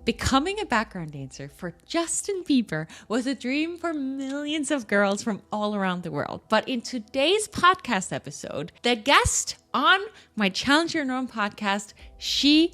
Becoming a background dancer for Justin Bieber was a dream for millions of girls from all around the world. But in today's podcast episode, the guest on my Challenge Your Norm podcast, she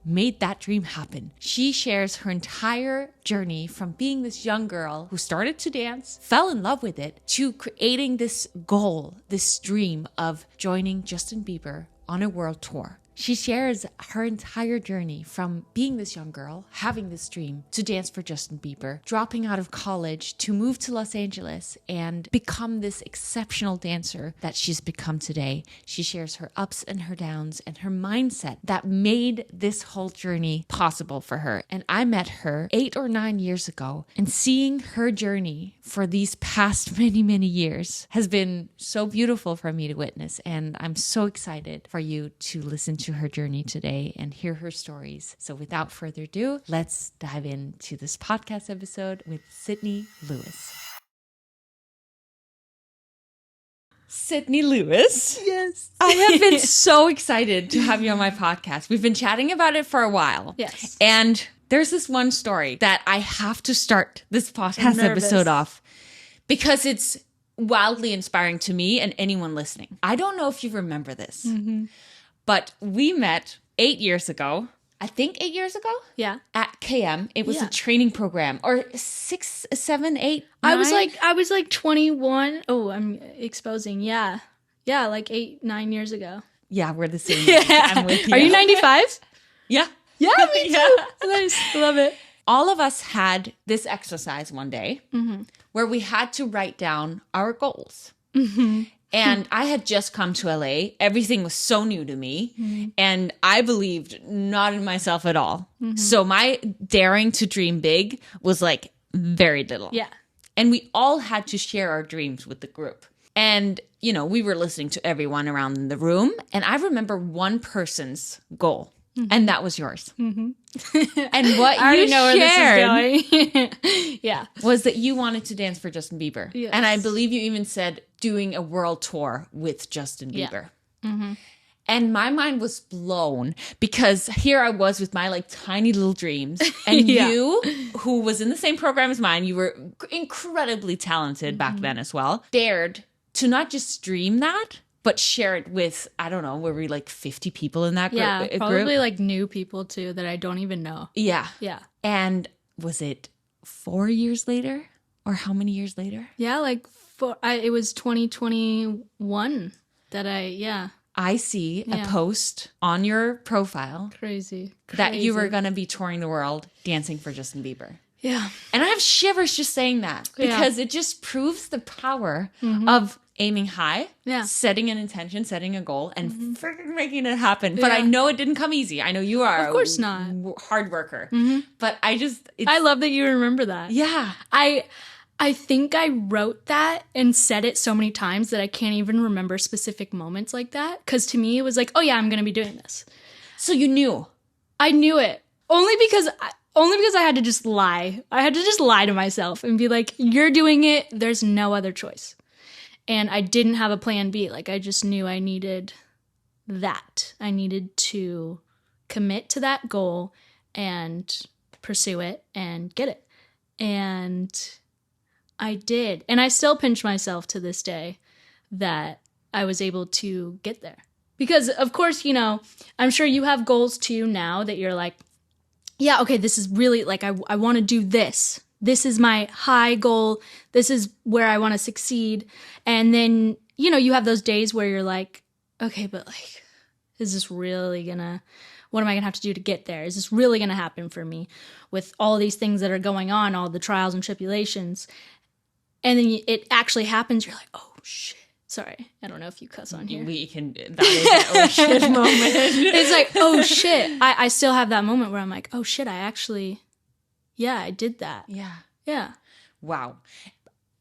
made that dream happen. She shares her entire journey from being this young girl who started to dance, fell in love with it, to creating this goal, this dream of joining Justin Bieber on a world tour. She shares her entire journey from being this young girl, having this dream to dance for Justin Bieber, dropping out of college to move to Los Angeles and become this exceptional dancer that she's become today. She shares her ups and her downs and her mindset that made this whole journey possible for her. And I met her 8 or 9 years ago, and seeing her journey for these past many years has been so beautiful for me to witness. And I'm so excited for you to listen to her journey today and hear her stories. So without further ado, let's dive into this podcast episode with Sydney Lewis. Sydney Lewis. Yes. I have been so excited to have you on my podcast. We've been chatting about it for a while. Yes. And there's this one story that I have to start this podcast episode off because it's wildly inspiring to me and anyone listening. I don't know if you remember this. But we met 8 years ago, I think 8 years ago? Yeah. At KM. It was a training program. Or 6, 7, 8, 9? I was like 21. Oh, I'm exposing. Yeah. Yeah, like 8, 9 years ago. Yeah, we're the same age. I'm with you. Are you 95? Yeah. Yeah, me too. Nice. Love it. All of us had this exercise one day where we had to write down our goals. And I had just come to LA. Everything was so new to me. And I believed not in myself at all. So my daring to dream big was like very little. Yeah. And we all had to share our dreams with the group. And, you know, we were listening to everyone around the room. And I remember one person's goal. And that was yours. And what I you already know where shared this is going. Yeah. was that you wanted to dance for Justin Bieber. Yes. And I believe you even said doing a world tour with Justin Bieber. And my mind was blown because here I was with my like tiny little dreams. And you, who was in the same program as mine, you were incredibly talented back then as well, dared to not just dream that, but share it with, I don't know, were we like 50 people in that group? Yeah, probably like new people too that I don't even know. Yeah. Yeah. And was it 4 years later? Or how many years later? Yeah, like it was 2021 that I see a post on your profile Crazy. that you were going to be touring the world dancing for Justin Bieber. Yeah. And I have shivers just saying that because it just proves the power of aiming high, setting an intention, setting a goal, and freaking making it happen. But I know it didn't come easy. I know you are Of course not. hard worker. But I love that you remember that. Yeah. I think I wrote that and said it so many times that I can't even remember specific moments like that. Because to me, it was like, oh yeah, I'm going to be doing this. So you knew. I knew it. Only because I had to just lie. I had to just lie to myself and be like, you're doing it. There's no other choice. And I didn't have a plan B. Like, I just knew I needed that. I needed to commit to that goal and pursue it and get it. And I did. And I still pinch myself to this day that I was able to get there. Because, of course, you know, I'm sure you have goals too now that you're like, yeah, okay, this is really, like, I want to do this. This is my high goal. This is where I want to succeed. And then, you know, you have those days where you're like, okay, but, like, is this really gonna, what am I gonna have to do to get there? Is this really gonna happen for me with all these things that are going on, all the trials and tribulations? And then it actually happens. You're like, oh, shit. Sorry, I don't know if you cuss on here. We can, that is an oh shit moment. It's like, oh shit. I still have that moment where I'm like, oh shit, I did that. Yeah. Yeah. Wow.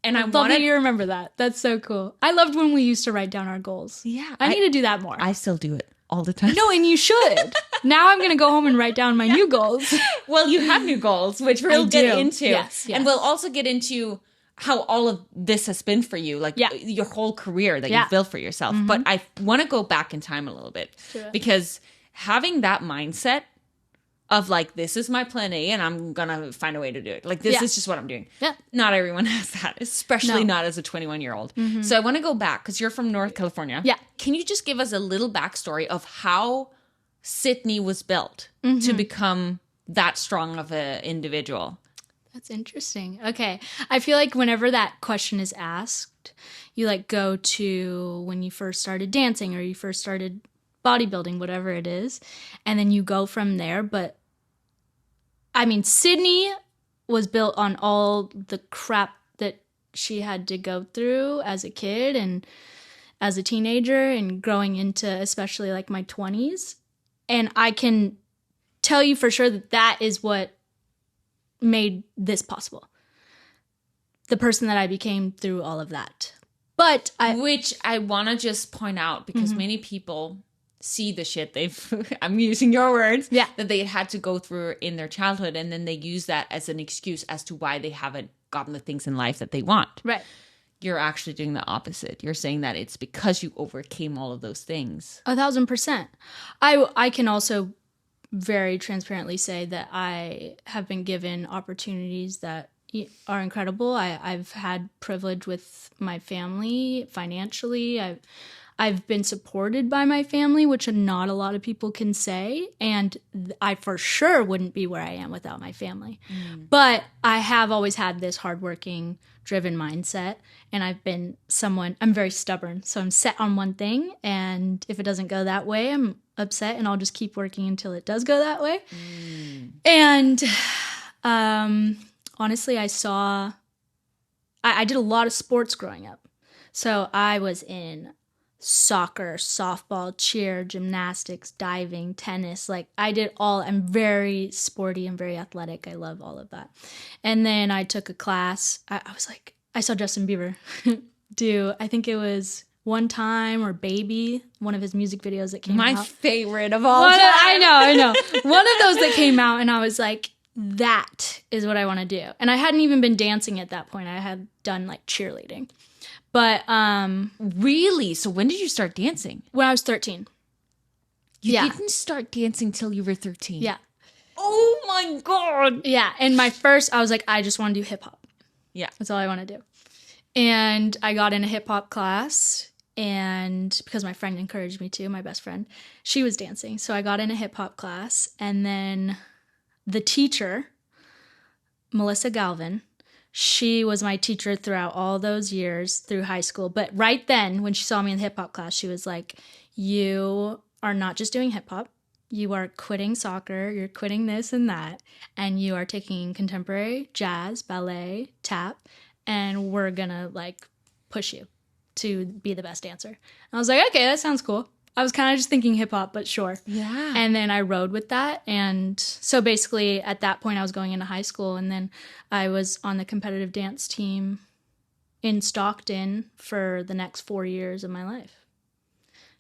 And I love that you remember that. That's so cool. I loved when we used to write down our goals. Yeah. I need to do that more. I still do it all the time. No, and you should. Now I'm going to go home and write down my new goals. Well, you have new goals, which we'll get into. Yes. And we'll also get into how all of this has been for you, like your whole career that you've built for yourself. But I want to go back in time a little bit because having that mindset of like, this is my plan A and I'm gonna find a way to do it. Like, this is just what I'm doing. Yeah. Not everyone has that, especially not as a 21-year-old. So I want to go back because you're from North California. Yeah. Can you just give us a little backstory of how Sydney was built to become that strong of an individual? That's interesting. Okay. I feel like whenever that question is asked, you like go to when you first started dancing or you first started bodybuilding, whatever it is, and then you go from there. But I mean, Sydney was built on all the crap that she had to go through as a kid and as a teenager and growing into especially like my 20s. And I can tell you for sure that that is what made this possible. The person that I became through all of that. But which I want to just point out because many people see the shit I'm using your words, that they had to go through in their childhood, and then they use that as an excuse as to why they haven't gotten the things in life that they want. Right. You're actually doing the opposite. You're saying that it's because you overcame all of those things. 1,000%. I can also very transparently say that I have been given opportunities that are incredible. I've had privilege with my family financially. I've been supported by my family, which not a lot of people can say. And I for sure wouldn't be where I am without my family. But I have always had this hardworking, driven mindset. And I'm very stubborn. So I'm set on one thing. And if it doesn't go that way, I'm upset and I'll just keep working until it does go that way. And honestly, I did a lot of sports growing up. So I was in soccer, softball, cheer, gymnastics, diving, tennis. Like I did all. I'm very sporty and very athletic. I love all of that. And then I took a class. I was like, I saw Justin Bieber do, I think it was One Time or Baby, one of his music videos that came out. My favorite of all time. I know. One of those that came out and I was like, that is what I want to do. And I hadn't even been dancing at that point. I had done like cheerleading. But really? So when did you start dancing? When I was 13. You didn't start dancing till you were 13? Yeah. Oh my God. Yeah. And I was like, I just want to do hip hop. Yeah. That's all I want to do. And I got in a hip hop class, and because my friend encouraged me to, my best friend, she was dancing. So I got in a hip hop class, and then the teacher, Melissa Galvin, she was my teacher throughout all those years through high school. But right then, when she saw me in the hip hop class, she was like, you are not just doing hip hop. You are quitting soccer, you're quitting this and that, and you are taking contemporary, jazz, ballet, tap, and we're gonna like push you to be the best dancer. And I was like, okay, that sounds cool. I was kind of just thinking hip hop, but sure. Yeah. And then I rode with that. And so basically at that point I was going into high school, and then I was on the competitive dance team in Stockton for the next 4 years of my life.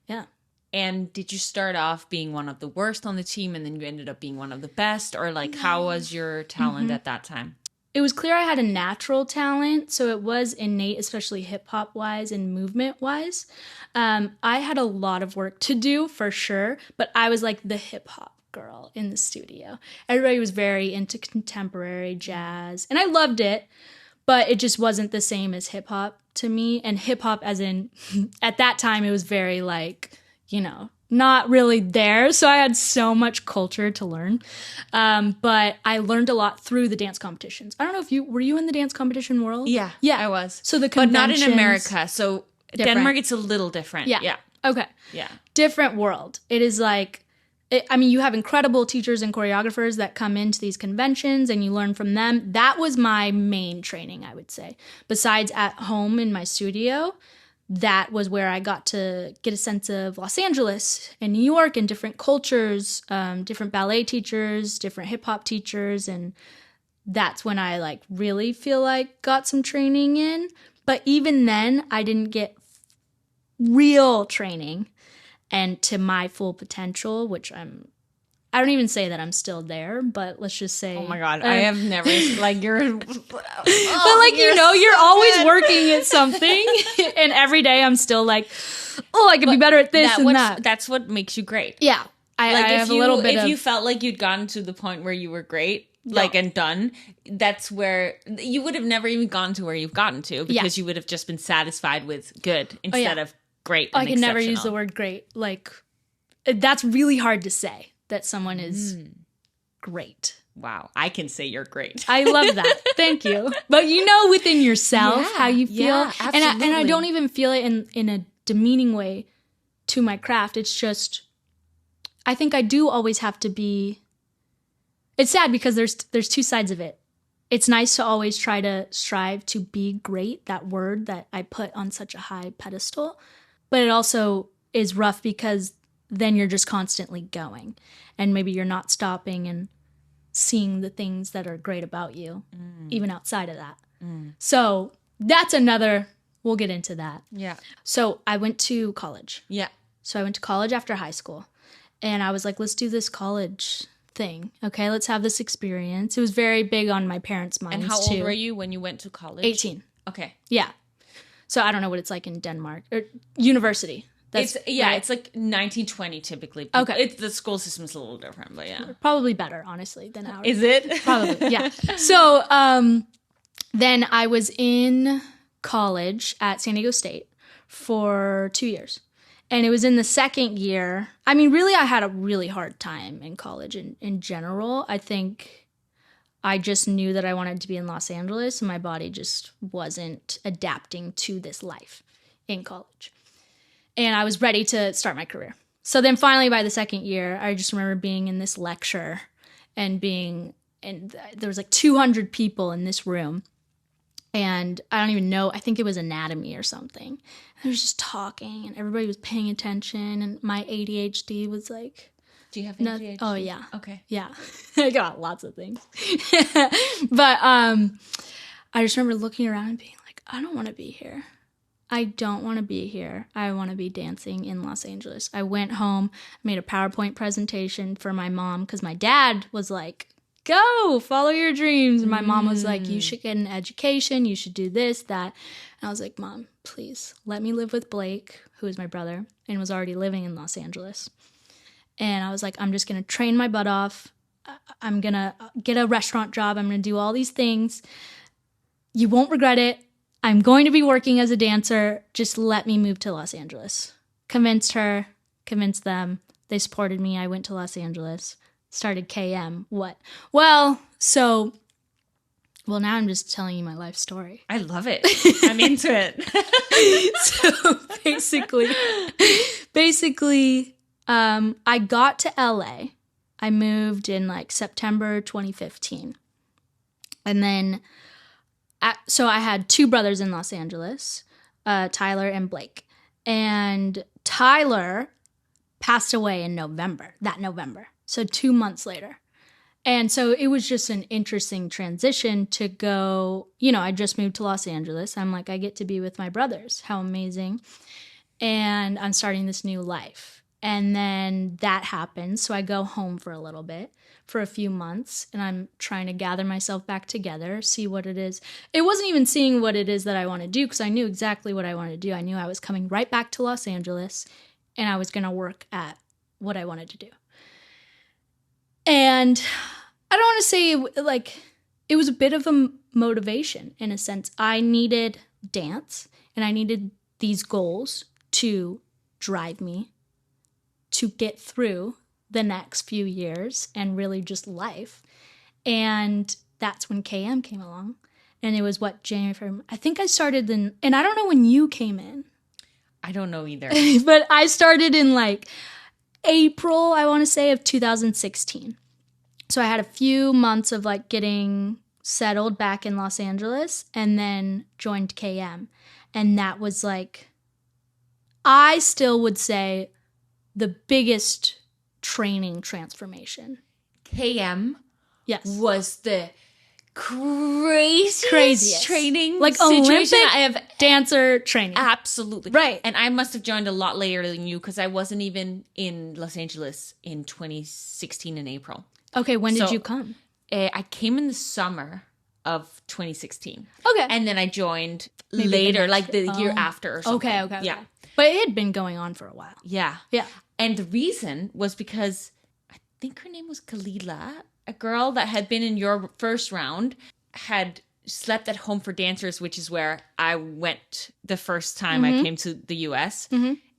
Yeah. And did you start off being one of the worst on the team and then you ended up being one of the best? Or like, how was your talent at that time? It was clear I had a natural talent, so it was innate, especially hip-hop wise and movement wise. I had a lot of work to do for sure, but I was like the hip-hop girl in the studio. Everybody was very into contemporary jazz, and I loved it, but it just wasn't the same as hip-hop to me. And hip-hop as in, at that time, it was very like, not really there. So I had so much culture to learn. But I learned a lot through the dance competitions. I don't know if were you in the dance competition world? Yeah, I was. So the but not in America. So different. Denmark, it's a little different. Yeah. Okay. Yeah. Different world. It is like, you have incredible teachers and choreographers that come into these conventions and you learn from them. That was my main training, I would say. Besides at home in my studio, that was where I got to get a sense of Los Angeles and New York and different cultures, different ballet teachers, different hip hop teachers. And that's when I like really feel like got some training in. But even then I didn't get real training and to my full potential, which I don't even say that I'm still there, but let's just say. Oh my God, I have never, like, you're. But like, you're always working at something. And every day I'm still like, I could be better at this and that. That's what makes you great. Yeah. I Like have a little bit if of... you felt like you'd gotten to the point where you were great, like, and done, that's where you would have never even gotten to where you've gotten to, because you would have just been satisfied with good instead of great and I can never use the word great. Like, that's really hard to say that someone is great. Wow, I can say you're great. I love that. Thank you. But you know within yourself how you feel. Yeah, absolutely. And I don't even feel it in a demeaning way to my craft. It's just, I think I do always have to be... It's sad because there's two sides of it. It's nice to always try to strive to be great, that word that I put on such a high pedestal. But it also is rough because then you're just constantly going. And maybe you're not stopping and seeing the things that are great about you, even outside of that. So that's another... We'll get into that. Yeah. So I went to college. Yeah. So I went to college after high school. And I was like, let's do this college thing. Okay, let's have this experience. It was very big on my parents' minds, And how too. old were you when you went to college? 18. Okay. Yeah. So I don't know what it's like in Denmark. Or university. It's right? It's like 1920 typically. Okay. The school system's a little different, but yeah. Probably better, honestly, than ours. Is it? Probably, yeah. So then I was in college at San Diego State for 2 years. And it was in the second year. I mean, really, I had a really hard time in college in general. I think I just knew that I wanted to be in Los Angeles, and my body just wasn't adapting to this life in college. And I was ready to start my career. So then finally, by the second year, I just remember being in this lecture and there was like 200 people in this room. And I don't even know, I think it was anatomy or something. And they were just talking and everybody was paying attention. And my ADHD was like... Do you have ADHD? Oh, yeah. Okay. Yeah. I got lots of things. But I just remember looking around and being like, I don't want to be here. I don't want to be here. I want to be dancing in Los Angeles. I went home, made a PowerPoint presentation for my mom because my dad was like, go, follow your dreams. And my mom was like, you should get an education. You should do this, that. And I was like, Mom, please let me live with Blake, who is my brother and was already living in Los Angeles. And I was like, I'm just going to train my butt off. I'm going to get a restaurant job. I'm going to do all these things. You won't regret it. I'm going to be working as a dancer. Just let me move to Los Angeles. Convinced her, convinced them. They supported me. I went to Los Angeles. Started KM. What? Well, now I'm just telling you my life story. I love it. I'm into it. So basically, I got to LA. I moved in like September 2015. And then, so I had two brothers in Los Angeles, Tyler and Blake. And Tyler passed away in that November. So 2 months later. And so it was just an interesting transition to go, I just moved to Los Angeles. I'm like, I get to be with my brothers. How amazing. And I'm starting this new life. And then that happens. So I go home for a little bit, for a few months, and I'm trying to gather myself back together, see what it is. It wasn't even seeing what it is that I want to do because I knew exactly what I wanted to do. I knew I was coming right back to Los Angeles and I was going to work at what I wanted to do. And I don't want to say it was a bit of a motivation in a sense. I needed dance and I needed these goals to drive me to get through the next few years and really just life. And that's when KM came along. And it was January, February. I think I started and I don't know when you came in. I don't know either. But I started in April, I want to say, of 2016. So I had a few months of getting settled back in Los Angeles and then joined KM. And that was I still would say the biggest training transformation. KM was the craziest training Olympic I have dancer training. Absolutely. Right. And I must have joined a lot later than you because I wasn't even in Los Angeles in 2016 in April. Okay, when did you come? I came in the summer of 2016. Okay. And then I joined later, the year after or something. Okay. Yeah. But it had been going on for a while. Yeah. Yeah. And the reason was because I think her name was Kalila, a girl that had been in your first round, had slept at Home for Dancers, which is where I went the first time I came to the US.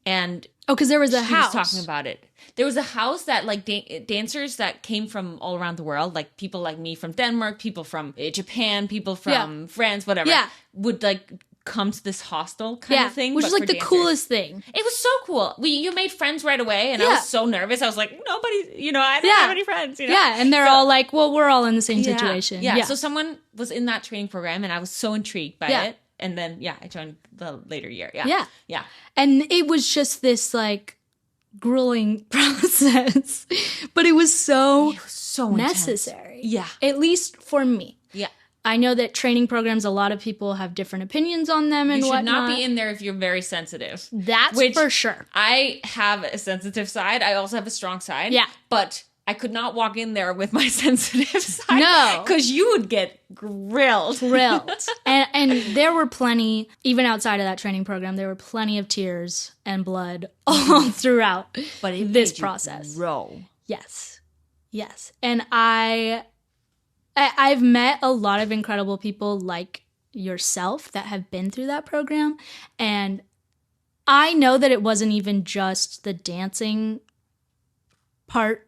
And because there was a she house. was talking about it. There was a house that like dancers that came from all around the world, like people like me from Denmark, people from Japan, people from France, whatever, would like come to this hostel kind of thing. Which is like the coolest thing. It was so cool. You made friends right away, and I was so nervous. I was like, nobody, I didn't have any friends. Yeah, and they're all like, well, we're all in the same situation. Yeah. So someone was in that training program, and I was so intrigued by it. And then, I joined the later year. Yeah. And it was just this like grueling process, but it was so necessary. Yeah. At least for me. Yeah. I know that training programs, a lot of people have different opinions on them and whatnot. You should not be in there if you're very sensitive. That's for sure. I have a sensitive side. I also have a strong side. Yeah. But I could not walk in there with my sensitive side. No. Because you would get grilled. And there were plenty, even outside of that training program, there were plenty of tears and blood all throughout this process. Yes. And I've met a lot of incredible people like yourself that have been through that program. And I know that it wasn't even just the dancing part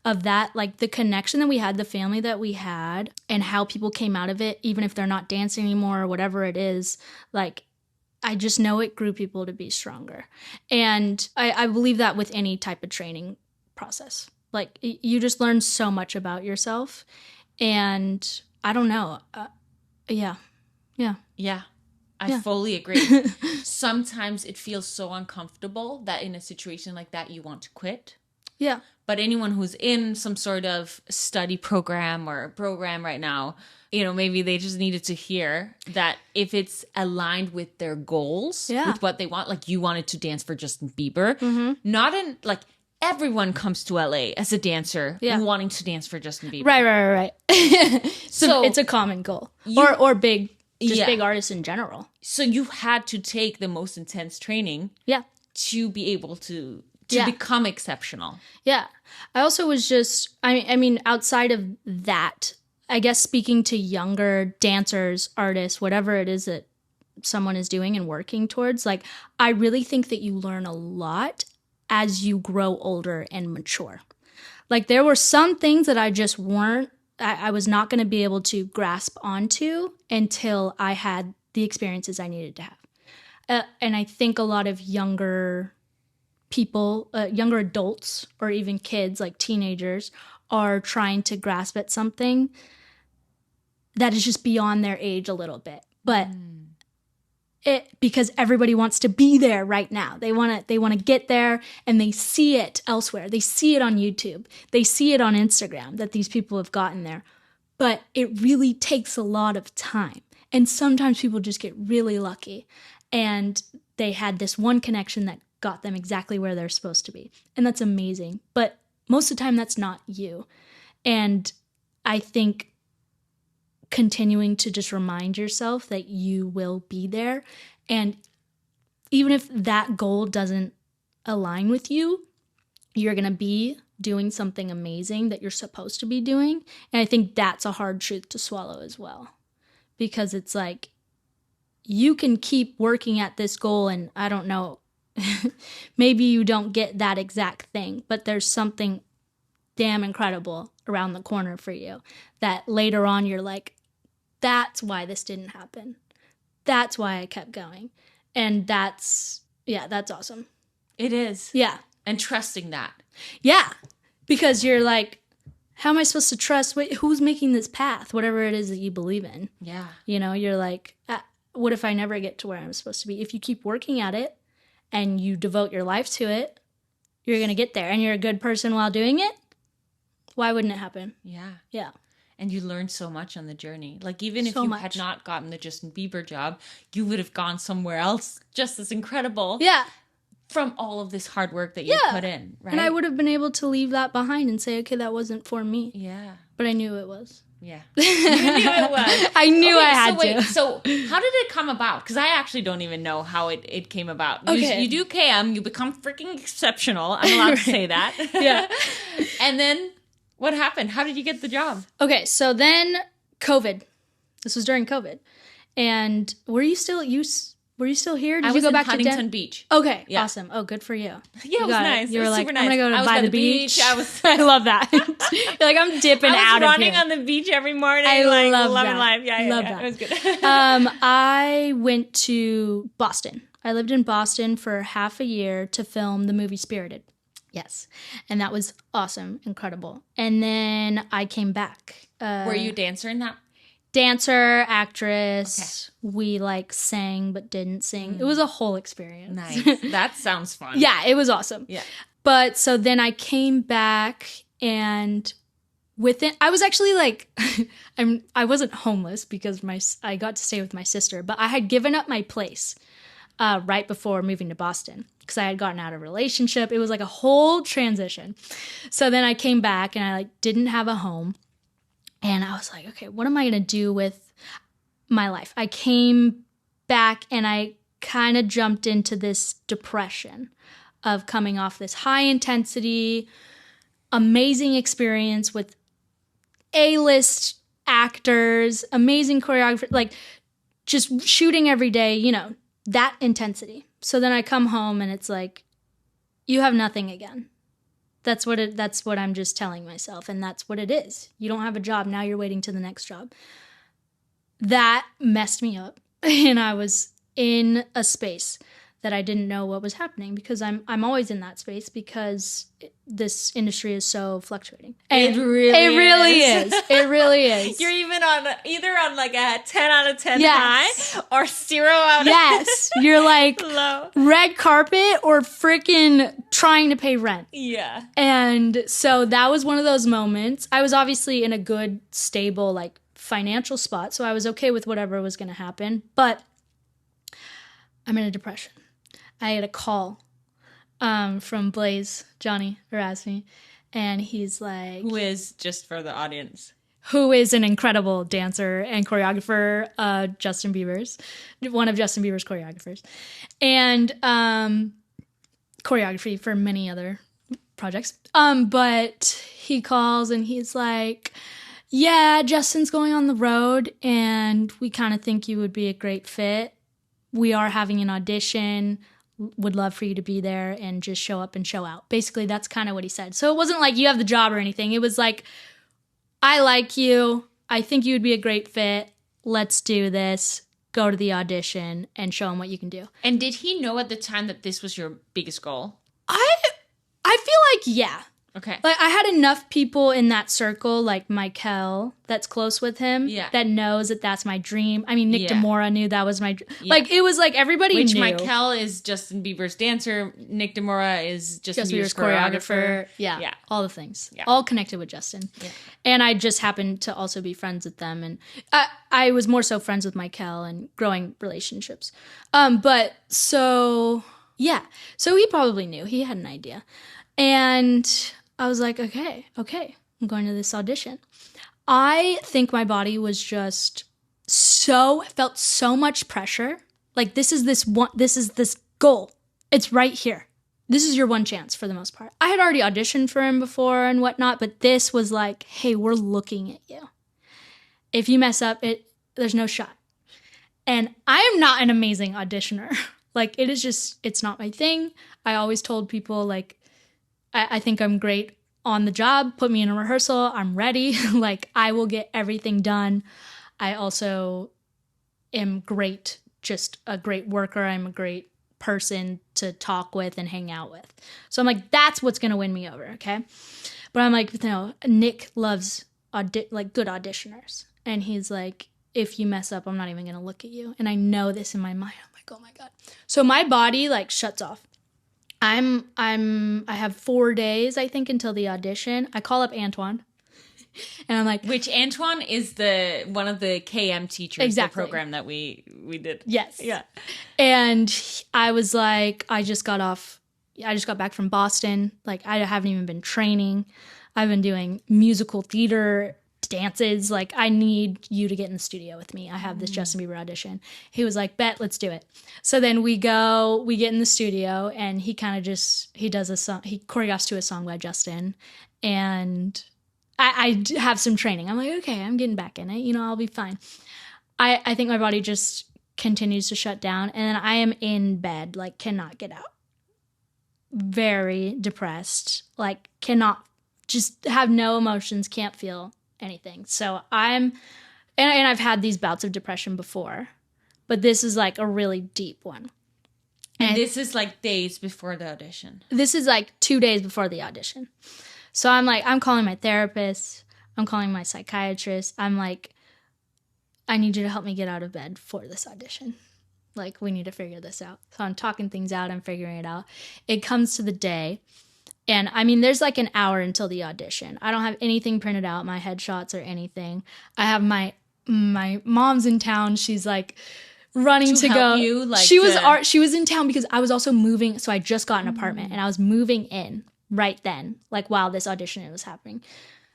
of that, like the connection that we had, the family that we had, and how people came out of it, even if they're not dancing anymore or whatever it is. Like, I just know it grew people to be stronger. And I believe that with any type of training process. Like, you just learn so much about yourself. And I don't know. Yeah. I fully agree. Sometimes it feels so uncomfortable that in a situation like that, you want to quit. Yeah. But anyone who's in some sort of study program or program right now, maybe they just needed to hear that if it's aligned with their goals, with what they want, like you wanted to dance for Justin Bieber, not in like everyone comes to LA as a dancer wanting to dance for Justin Bieber. Right. So it's a common goal. Or big artists in general. So you had to take the most intense training to be able to become exceptional. Yeah. I also was just, I mean, outside of that, I guess speaking to younger dancers, artists, whatever it is that someone is doing and working towards, like, I really think that you learn a lot as you grow older and mature. Like, there were some things that I just I was not going to be able to grasp onto until I had the experiences I needed to have. And I think a lot of younger people, younger adults, or even kids, like teenagers, are trying to grasp at something that is just beyond their age a little bit. But because everybody wants to be there right now. They want to get there, and they see it elsewhere. They see it on YouTube. They see it on Instagram that these people have gotten there. But it really takes a lot of time. And sometimes people just get really lucky, and they had this one connection that got them exactly where they're supposed to be. And that's amazing. But most of the time, that's not you. And I think continuing to just remind yourself that you will be there. And even if that goal doesn't align with you, you're going to be doing something amazing that you're supposed to be doing. And I think that's a hard truth to swallow as well. Because it's like, you can keep working at this goal, and I don't know, maybe you don't get that exact thing, but there's something damn incredible around the corner for you that later on you're like, that's why this didn't happen. That's why I kept going. And that's awesome. It is. Yeah. And trusting that. Yeah. Because you're like, how am I supposed to trust? Who's making this path? Whatever it is that you believe in. Yeah. You're like, what if I never get to where I'm supposed to be? If you keep working at it and you devote your life to it, you're going to get there. And you're a good person while doing it. Why wouldn't it happen? Yeah. Yeah. And you learned so much on the journey. Like, even if you had not gotten the Justin Bieber job, you would have gone somewhere else just as incredible. Yeah. From all of this hard work that you put in, right? And I would have been able to leave that behind and say, okay, that wasn't for me. Yeah. But I knew it was. Yeah. You knew it was. I knew I had to. So how did it come about? Because I actually don't even know how it came about. Okay. You do KM, you become freaking exceptional. I'm allowed to say that. Yeah. And then what happened? How did you get the job? Okay, so then COVID. This was during COVID. And were you still here? Did you go back to Huntington Beach. Okay, Yeah. awesome. Oh, good for you. Yeah, it You was got nice. You It were was like, super I'm nice. gonna go I was by by the the beach. beach. I love that. You're like, I'm dipping out of running here. on the beach every morning. I like, love loving that. life. Yeah, Love yeah. that. It was good. I went to Boston. I lived in Boston for half a year to film the movie Spirited. Yes. And that was awesome, incredible. And then I came back. Were you a dancer in that? Dancer, actress. Okay. We like sang but didn't sing. It was a whole experience. Nice. That sounds fun. Yeah, it was awesome. Yeah. But so then I came back, and I was actually like, I wasn't homeless because I got to stay with my sister, but I had given up my place right before moving to Boston because I had gotten out of a relationship. It was like a whole transition. So then I came back and I like didn't have a home. And I was like, okay, what am I going to do with my life? I came back and I kind of jumped into this depression of coming off this high intensity, amazing experience with A-list actors, amazing choreographer, like just shooting every day, you know, that intensity. So then I come home and it's like, you have nothing again. That's what I'm just telling myself, and that's what it is. You don't have a job, now you're waiting to the next job. That messed me up, and I was in a space that I didn't know what was happening because I'm always in that space because this industry is so fluctuating. And it really is. It really is. You're even either on like a 10 out of 10 yes. high or 0 out of 10 yes. You're like low. Red carpet or freaking trying to pay rent. Yeah. And so that was one of those moments. I was obviously in a good, stable, like financial spot, so I was okay with whatever was going to happen. But I'm in a depression. I had a call from Blaze, Johnny Erasmi, and he's like... Who is, just for the audience? Who is an incredible dancer and choreographer, one of Justin Bieber's choreographers. And choreography for many other projects. But he calls and he's like, yeah, Justin's going on the road and we kind of think you would be a great fit. We are having an audition, would love for you to be there and just show up and show out. Basically, that's kind of what he said. So it wasn't like you have the job or anything. It was like, I like you. I think you would be a great fit. Let's do this. Go to the audition and show him what you can do. And did he know at the time that this was your biggest goal? I feel like, yeah. Okay. Like, I had enough people in that circle, like Michael, that's close with him, that knows that that's my dream. I mean, Nick DeMora knew that was my dream. Yeah. Like, it was like everybody knew. Which Michael is Justin Bieber's dancer. Nick DeMora is Justin Bieber's choreographer. Yeah. All the things. Yeah. All connected with Justin. Yeah. And I just happened to also be friends with them. And I was more so friends with Michael and growing relationships. But so, yeah. So he probably knew. He had an idea. And I was like, okay, I'm going to this audition. I think my body was just felt so much pressure. Like, this is this goal. It's right here. This is your one chance for the most part. I had already auditioned for him before and whatnot, but this was like, hey, we're looking at you. If you mess up, there's no shot. And I am not an amazing auditioner. Like, it's not my thing. I always told people, like, I think I'm great on the job. Put me in a rehearsal. I'm ready. Like, I will get everything done. I also am great, just a great worker. I'm a great person to talk with and hang out with. So I'm like, that's what's going to win me over, okay? But I'm like, no, Nick loves good auditioners. And he's like, if you mess up, I'm not even going to look at you. And I know this in my mind. I'm like, oh my God. So my body like shuts off. I have 4 days, I think, until the audition. I call up Antoine. And I'm like... Which Antoine is one of the KM teachers, exactly. The program that we did. Yes. Yeah. And I was like, I just got back from Boston. Like, I haven't even been training. I've been doing musical theater dances. Like, I need you to get in the studio with me. I have this Justin Bieber audition. He was like, bet, let's do it. So then we get in the studio, and he kind of he does a song, he choreographs to a song by Justin, and I have some training. I'm like, okay, I'm getting back in it. You know, I'll be fine. I think my body just continues to shut down, and then I am in bed, like, cannot get out. Very depressed, like, cannot, just have no emotions, can't feel anything. So and I've had these bouts of depression before, but this is like a really deep one. And this is like days before the audition. This is like 2 days before the audition. So I'm calling my therapist, I'm calling my psychiatrist. I'm like, I need you to help me get out of bed for this audition. Like, we need to figure this out. So I'm talking things out. I'm figuring it out. It comes to the day. And, I mean, there's like an hour until the audition. I don't have anything printed out, my headshots or anything. I have my mom's in town. She's, like, running to go. You, like, she was in town because I was also moving. So I just got an apartment. And I was moving in right then, like, while this audition was happening.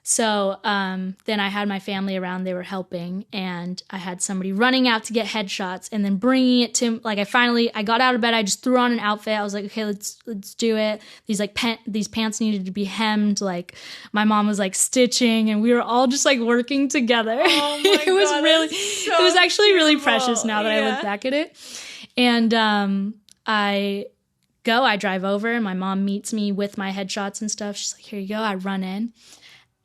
So then I had my family around, they were helping, and I had somebody running out to get headshots and then bringing it to, like, I got out of bed, I just threw on an outfit, I was like, okay, let's do it. These pants needed to be hemmed, like, my mom was like stitching, and we were all just like working together. Oh my It was God, really, so it was actually really beautiful. precious now that I look back at it. And I drive over, and my mom meets me with my headshots and stuff. She's like, here you go. I run in.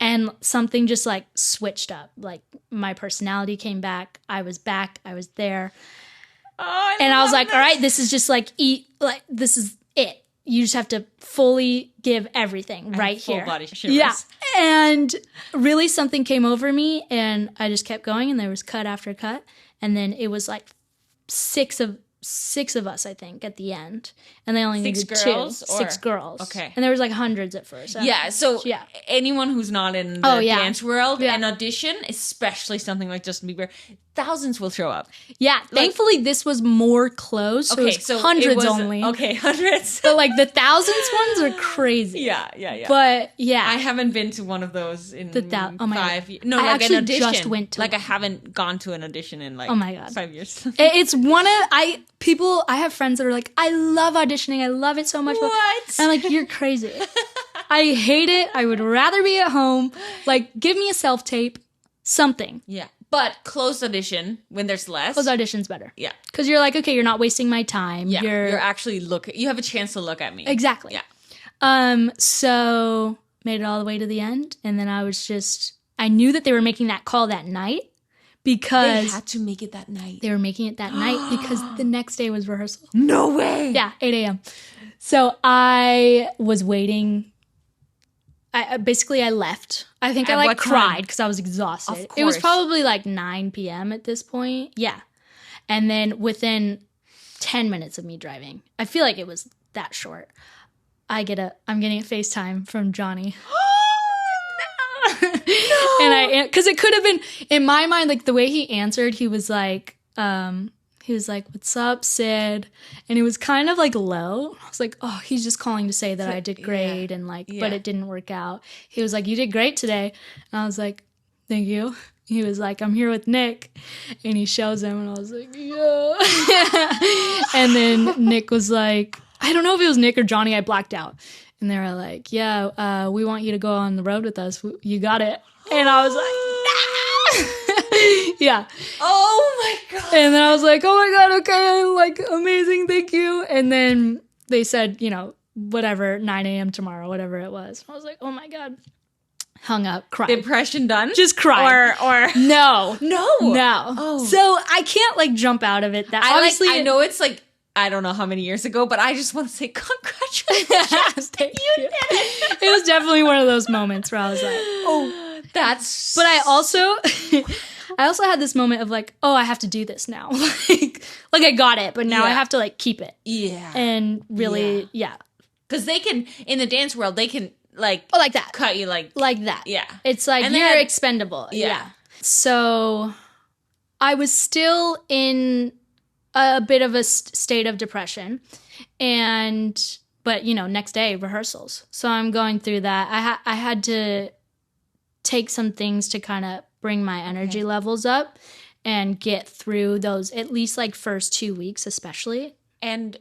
And something just like switched up. Like, my personality came back. I was back. I was there. Oh, I was like, all right, this is just like, this is it. You just have to fully give everything right here. Full body shivers. Yeah. And really something came over me, and I just kept going, and there was cut after cut. And then it was like six of us, I think, at the end. And they only needed girls, two. 6 girls. Okay. And there was like hundreds at first. Yeah, so yeah. anyone who's not in the dance world, an audition, especially something like Justin Bieber, thousands will show up. Yeah, thankfully this was more closed, so it was hundreds only. Okay, hundreds. But like the thousands ones are crazy. Yeah. But yeah. I haven't been to one of those in oh my 5 God. years. No, I like actually an audition. just went to like, one. I haven't gone to an audition in like Oh my God. 5 years. It's one of, I have friends that are like, I love auditioning, I love it so much. What? And I'm like, you're crazy. I hate it. I would rather be at home. Like, give me a self-tape, something. Yeah. But closed audition, when there's less. Closed audition's better. Yeah. Because you're like, okay, you're not wasting my time. Yeah. You're actually you have a chance to look at me. Exactly. Yeah. So made it all the way to the end. And then I knew that they were making that call that night because they had to make it that night. They were making it that night because the next day was rehearsal. No way. Yeah, 8 a.m. So I was waiting. I left. I think At I what cried time? because I was exhausted. Of It was course. probably like 9 p.m. at this point. Yeah. And then within 10 minutes of me driving, I feel like it was that short, I'm getting a FaceTime from Johnny. And because it could have been, in my mind, like the way he answered, he was like, what's up, Sid? And it was kind of like low. I was like, oh, he's just calling to say that I did great and like, but it didn't work out. He was like, you did great today. And I was like, thank you. He was like, I'm here with Nick. And he shows him, and I was like, yeah. And then Nick was like, I don't know if it was Nick or Johnny, I blacked out. And they were like, yeah, we want you to go on the road with us. You got it. And I was like, yeah. Oh my God. And then I was like, oh my God, okay, like, amazing, thank you. And then they said, whatever, 9 a.m. tomorrow, whatever it was. I was like, oh my God. Hung up, cried. Depression done? Just cried. Or No. No. Oh. So I can't like jump out of it. That obviously I know it's like, I don't know how many years ago, but I just want to say congratulations. Thank you. Did it. It was definitely one of those moments where I was like, oh, that's. But I also had this moment of like, oh, I have to do this now. like I got it, but now I have to like keep it. Yeah. And really, yeah. Because they can, in the dance world, they can like. Oh, like that. Cut you like. Like that. Yeah. It's like, and you're expendable. Yeah. So I was still in a bit of a state of depression. But next day, rehearsals. So I'm going through that. I had to take some things to kind of bring my energy levels up and get through those at least like first 2 weeks especially. And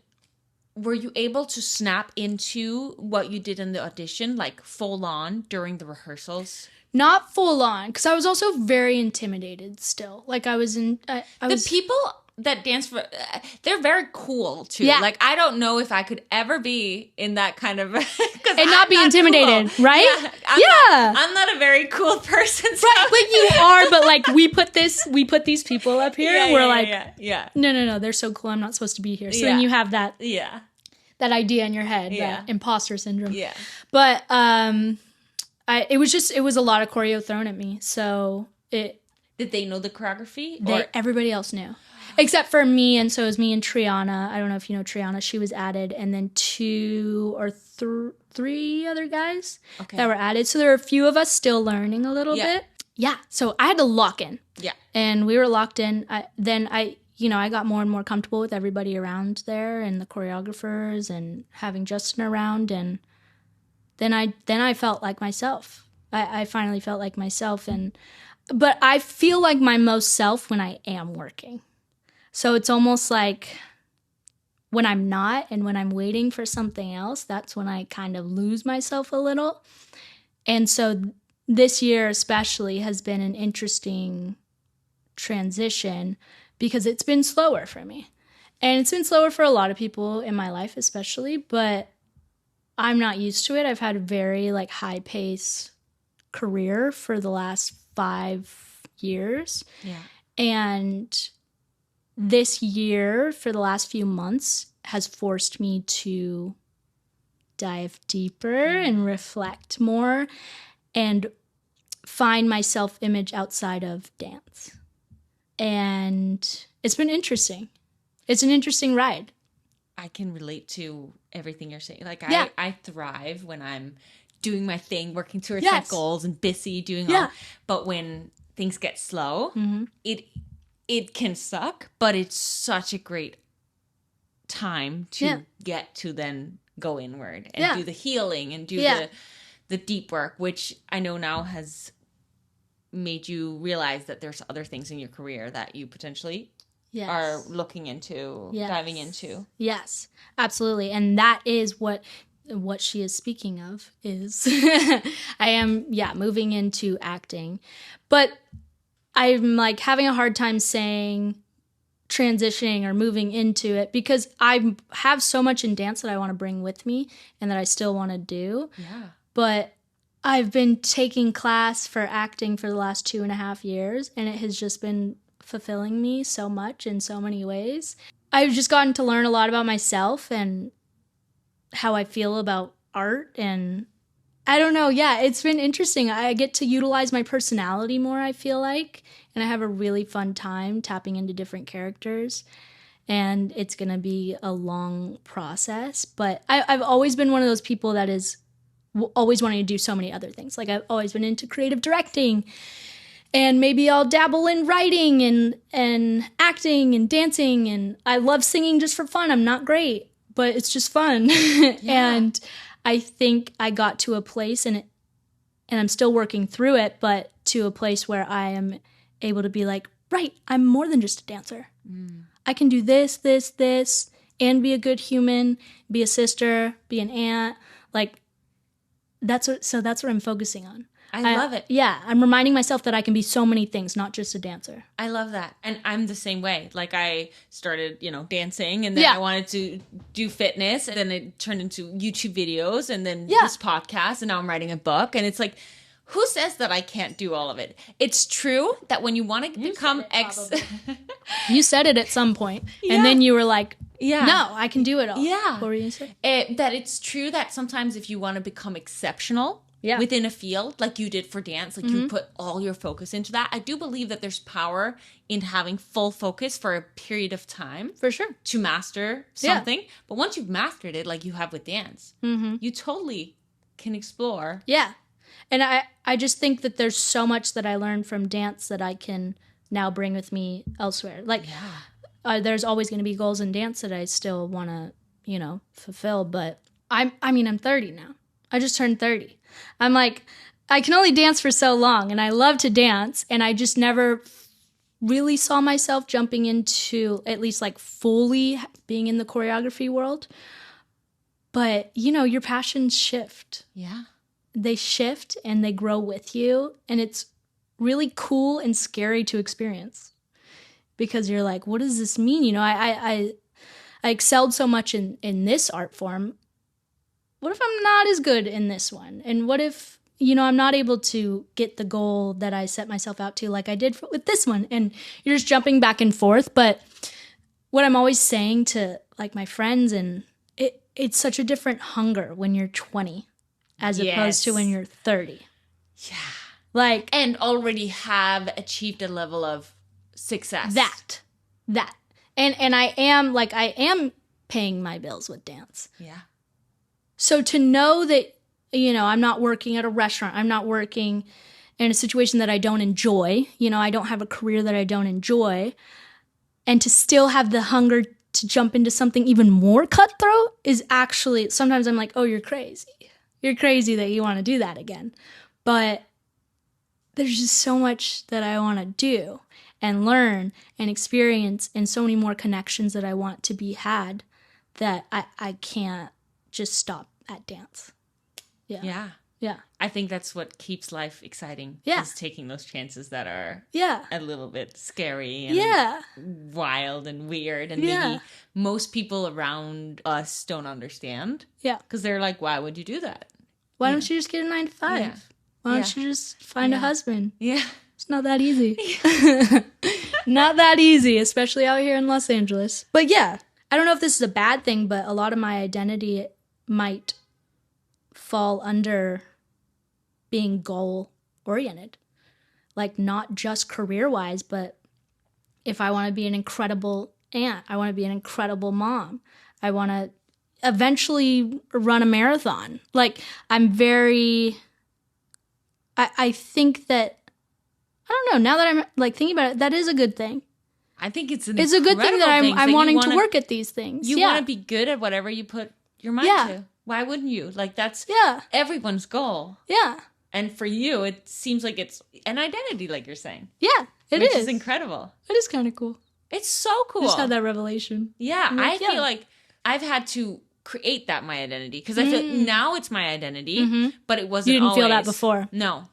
were you able to snap into what you did in the audition, like full on during the rehearsals? Not full on, because I was also very intimidated still. Like I was in... The people that dance for... they're very cool too. Yeah. Like I don't know if I could ever be in that kind of... and not be intimidated, cool. right? Yeah. I'm not a very cool person. So. Right, but you are, but like we put these people up here and we're no, they're so cool, I'm not supposed to be here. So then you have that idea in your head, that imposter syndrome. Yeah. But it was a lot of choreo thrown at me. So did they know the choreography? Everybody else knew. Except for me, and so it was me and Triana. I don't know if you know Triana. She was added, and then 2 or 3 other guys that were added. So there were a few of us still learning a little bit. Yeah. So I had to lock in. Yeah. And we were locked in. I got more and more comfortable with everybody around there and the choreographers and having Justin around. And then I felt like myself. I finally felt like myself. But I feel like my most self when I am working. So it's almost like when I'm not and when I'm waiting for something else, that's when I kind of lose myself a little. And so this year especially has been an interesting transition because it's been slower for me. And it's been slower for a lot of people in my life especially, but I'm not used to it. I've had a very like high pace career for the last 5 years. Yeah. And this year, for the last few months, has forced me to dive deeper and reflect more and find my self-image outside of dance. And it's been interesting. It's an interesting ride. I can relate to everything you're saying. Like I thrive when I'm doing my thing, working towards my goals and busy doing all. But when things get slow, it can suck, but it's such a great time to get to then go inward and do the healing and do the deep work, which I know now has made you realize that there's other things in your career that you potentially are looking into, diving into. Yes, absolutely. And that is what she is speaking of is I am, moving into acting. But I'm like having a hard time saying transitioning or moving into it because I have so much in dance that I want to bring with me and that I still want to do. Yeah. But I've been taking class for acting for the last 2.5 years and it has just been fulfilling me so much in so many ways. I've just gotten to learn a lot about myself and how I feel about art, and I don't know. Yeah, it's been interesting. I get to utilize my personality more, I feel like, and I have a really fun time tapping into different characters, and it's going to be a long process, but I've always been one of those people that is always wanting to do so many other things. Like I've always been into creative directing, and maybe I'll dabble in writing and acting and dancing, and I love singing just for fun. I'm not great, but it's just fun. And I think I got to a place, and I'm still working through it, but to a place where I am able to be like, right, I'm more than just a dancer. I can do this, and be a good human, be a sister, be an aunt. Like, that's what I'm focusing on. I love it. Yeah, I'm reminding myself that I can be so many things, not just a dancer. I love that. And I'm the same way. Like I started, dancing, and then I wanted to do fitness, and then it turned into YouTube videos, and then this podcast, and now I'm writing a book. And it's like, who says that I can't do all of it? It's true that when you want to become you said it at some point, and then you were like, no, I can do it all. Yeah. What were you saying? That it's true that sometimes if you want to become exceptional, within a field like you did for dance, like you put all your focus into that. I do believe that there's power in having full focus for a period of time. For sure. To master something. Yeah. But once you've mastered it, like you have with dance, you totally can explore. Yeah. And I just think that there's so much that I learned from dance that I can now bring with me elsewhere. Like, there's always going to be goals in dance that I still want to, fulfill. But I'm 30 now. I just turned 30. I'm like, I can only dance for so long, and I love to dance, and I just never really saw myself jumping into at least like fully being in the choreography world. But, you know, your passions shift. Yeah. They shift and they grow with you, and it's really cool and scary to experience because you're like, what does this mean? You know, I excelled so much in this art form. What if I'm not as good in this one? And what if, you know, I'm not able to get the goal that I set myself out to like I did with this one? And you're just jumping back and forth. But what I'm always saying to like my friends, and it's such a different hunger when you're 20 as opposed to when you're 30. Yeah. Like, and already have achieved a level of success. That. And I am paying my bills with dance. Yeah. So to know that, you know, I'm not working at a restaurant, I'm not working in a situation that I don't enjoy, you know, I don't have a career that I don't enjoy, and to still have the hunger to jump into something even more cutthroat is actually, sometimes I'm like, oh, you're crazy. You're crazy that you want to do that again. But there's just so much that I want to do and learn and experience, and so many more connections that I want to be had, that I can't just stop at dance. Yeah. I think that's what keeps life exciting. Yeah. Is taking those chances that are Yeah. a little bit scary and wild and weird. And maybe most people around us don't understand. Yeah. Because they're like, why would you do that? Why don't you just get a 9 to 5? Yeah. Why don't you just find a husband? Yeah. It's not that easy. Not that easy, especially out here in Los Angeles. But yeah, I don't know if this is a bad thing, but a lot of my identity might fall under being goal-oriented. Like, not just career-wise, but if I want to be an incredible aunt, I want to be an incredible mom, I want to eventually run a marathon. Like, I'm very... I think that... I don't know, now that I'm like thinking about it, that is a good thing. I think it's a good thing that I'm wanting to work at these things. You want to be good at whatever you put your mind to. Why wouldn't you? Like, that's everyone's goal. Yeah. And for you, it seems like it's an identity, like you're saying. Yeah, which is incredible. It is kind of cool. It's so cool. I just had that revelation. Yeah, I feel like I've had to create that my identity, because I feel now it's my identity, but it wasn't. You didn't always. feel that before. No.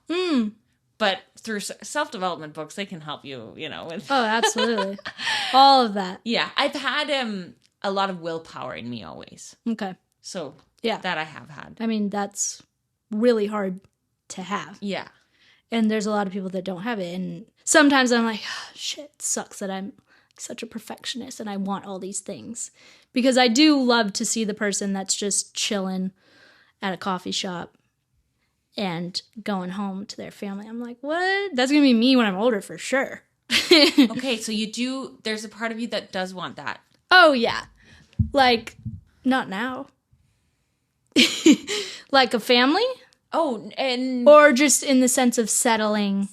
But through self-development books, they can help you, you know. With oh, absolutely. All of that. Yeah, I've had a lot of willpower in me always. Okay. So that I have had. I mean, that's really hard to have. Yeah. And there's a lot of people that don't have it. And sometimes I'm like, oh, shit, it sucks that I'm such a perfectionist and I want all these things. Because I do love to see the person that's just chilling at a coffee shop and going home to their family. I'm like, what? That's going to be me when I'm older for sure. Okay, so there's a part of you that does want that. Oh, yeah. Like, not now. Like a family? Oh, and... Or just in the sense of settling.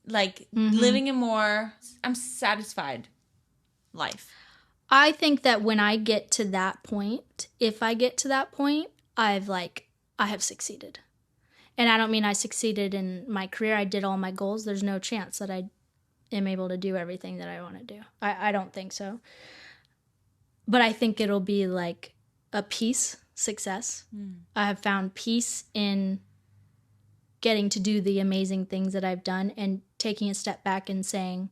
Like living a more, I'm satisfied life. I think that when I get to that point, if I get to that point, I have succeeded. And I don't mean I succeeded in my career. I did all my goals. There's no chance that I am able to do everything that I want to do. I don't think so. But I think it'll be like a peace success. I have found peace in getting to do the amazing things that I've done and taking a step back and saying,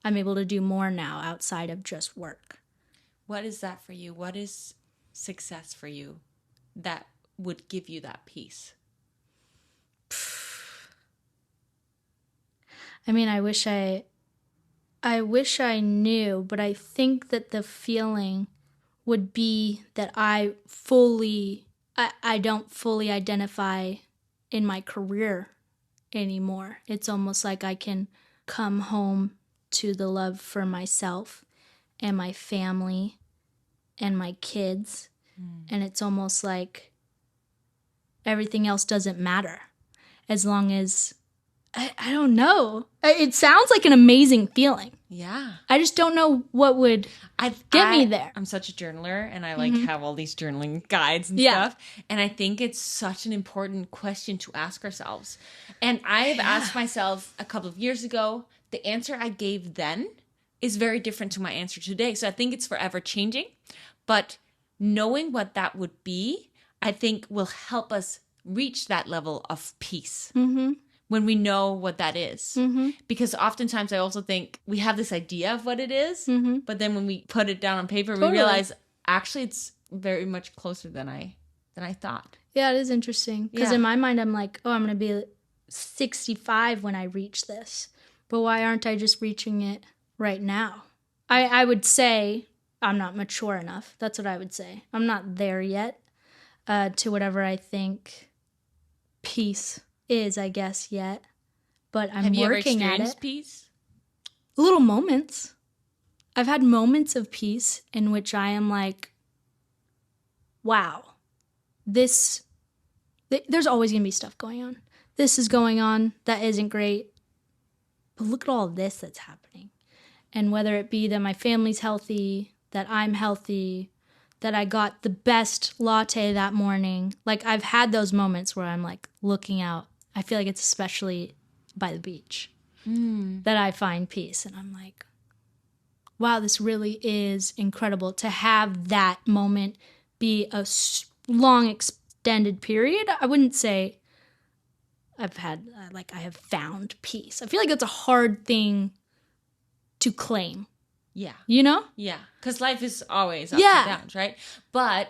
I'm able to do more now outside of just work. What is that for you? What is success for you that would give you that peace? I mean, I wish I knew, but I think that the feeling would be that I don't fully identify in my career anymore. It's almost like I can come home to the love for myself and my family and my kids. And it's almost like everything else doesn't matter as long as, I don't know. It sounds like an amazing feeling. Yeah. I just don't know what would get me there. I'm such a journaler, and I like have all these journaling guides and Yeah. stuff. And I think it's such an important question to ask ourselves. And I've asked myself a couple of years ago, the answer I gave then is very different to my answer today. So I think it's forever changing. But knowing what that would be, I think will help us reach that level of peace. When we know what that is. Because oftentimes I also think we have this idea of what it is, but then when we put it down on paper, we realize actually it's very much closer than I thought. Yeah, it is interesting. Because in my mind, I'm like, oh, I'm going to be 65 when I reach this. But why aren't I just reaching it right now? I would say I'm not mature enough. That's what I would say. I'm not there yet to whatever I think peace is, I guess, yet. But I'm working at it. Have you ever experienced peace? Little moments. I've had moments of peace in which I am like, wow, there's always going to be stuff going on. This is going on. That isn't great. But look at all of this that's happening. And whether it be that my family's healthy, that I'm healthy, that I got the best latte that morning. Like, I've had those moments where I'm like looking out. I feel like it's especially by the beach that I find peace. And I'm like, wow, this really is incredible to have that moment be a long extended period. I wouldn't say I have found peace. I feel like that's a hard thing to claim. Yeah. You know? Yeah. Because life is always ups and downs, right? But